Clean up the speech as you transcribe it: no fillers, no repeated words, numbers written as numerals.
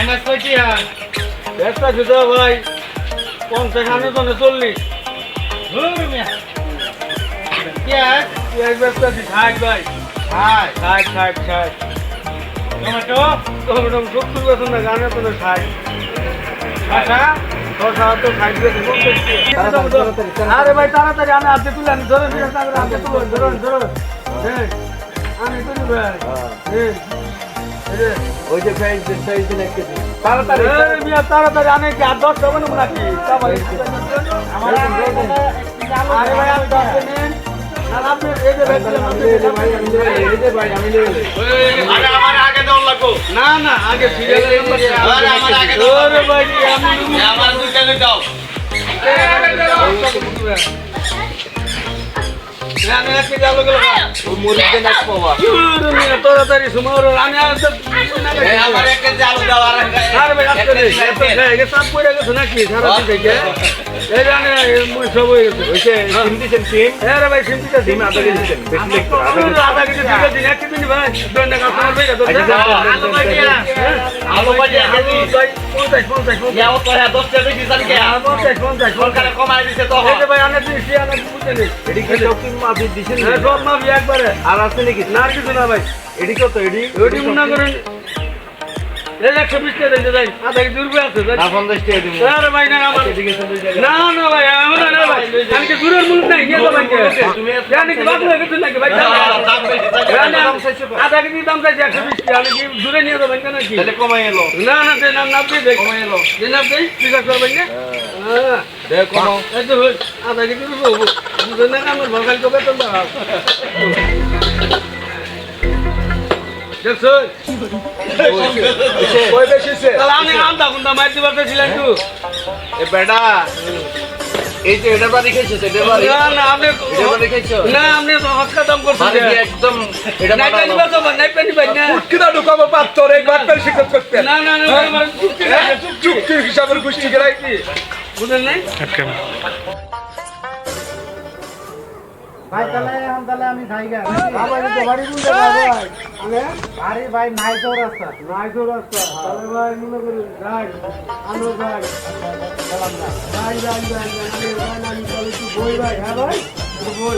মাছ কইছি আর একটা জুতো ভাই 50 আনে তো 40 ধুর মিয়া পেঁয়াজ পেঁয়াজ ব্যবসা 60 ভাই হাই 60 টমেটো টমেটো 70 বেতন না গানে তো 60 আচ্ছা শশা তো 60 বেতন আরে ভাই তাড়াতাড়ি আনে হাতে তুলে আনি ধরেন হাতে তুলে ধরুন হ্যাঁ আমি তুলি ভাই হ্যাঁ ওই যে সাইজ দিন 1 কেজি তাড়াতাড়ি মিয়া তাড়াতাড়ি আনে কি আর 10 হবে না নাকি আমার আরে ভাই আমি 10 দিন না আপনি এই যে ভাই আমি নিয়ে আরে আমার আগে দাও লাগো না না আগে সিরিয়াল নাম্বার আরে আমার আগে দাও ওরে ভাই আমি আমার দুইটা দাও আমি আজকে যাবো গেল মুরগি নাক পাওয়া তাড়াতাড়ি সময় আমি এই আমার এক কেজি আলু দাও আর আরে ভাই আজকে চাপ পড়ে গেছে নাকি সারাদিন থেকে এই জানে সব হয়ে গেছে ওইছে সিম দিছেন সিম হ্যাঁ রে ভাই সিমটিটা সিম আধা কেজি দিছেন বেশি দেখতে আধা কেজি দিকে দিন এক কেজি ভাই দোন টাকা কাস্টমার পেয়ে গেছে আলু ভাজি ভাই 50 ইয়াও তো 10 টাকা বেশি জানি কে 50 সরকারে কমাই দিছে তো এই যে ভাই আনে দিছি আনে বুঝতে নেই এডি কি চকিং মাফি দিছেন হ্যাঁ সব মাফি একবারে আর আছে নাকি না আর কিছু না ভাই এডি কত এডি ওইটি মনে করেন এই 120 টাকা দিতে যাই আধা কেজি রুপে আছে না 50 টাকা দিমু আরে ভাই না আমার এদিকে সুন্দর জায়গা না না ভাই আমার না ভাই আমি কি দূরের মুখ নাই নিয়ে তো ভাই তুমি জানি কি বাদ হয়ে গেছে নাকি ভাই দাম বেশি আধা কেজি দাম চাইছে 120 টাকা আমি কি দূরে নিয়ে যাবেন কেন কি তাহলে কমাই এলো না না সে নাম নাম দিয়ে দেখ কমাই এলো যে নাম দেই জিজ্ঞাসা করবেন না হ্যাঁ দে কমাও এই তো হই আধা কেজি রুপে হবো বুঝলেন না আমার ভগাল তো বেতন দাও দেখছো কই বেশিছে তাহলে আমি আন্দা কুন্দা মাইতে পারতেছিলেন তো এ বেটা এই যে এটা বাড়ি খাইছো এটা বাড়ি না না আপনি এটা বাড়ি খাইছো না আপনি তো হৎকা দাম মানে করছেন কি একদম এটা নাই পানি বাতো নাই পানি ভাই না কিনা ঢুকাবো পাত্তর একবার পেল শিক্ষক করতে না না না আমার চুক্তি হিসাবের গোষ্ঠী গেলাই কি বুঝলেন নাই ভাই তাহলে আমি জায়গা আমার তো বাড়ি বুঝতে ভাই আরে ভাই নাই তো রাস্তা নাই তো রাস্তা তাহলে ভাই মনে করুন যাই আনো যাই গেলাম না আমি চলে তুই বই ভাই হ্যাঁ ভাই বই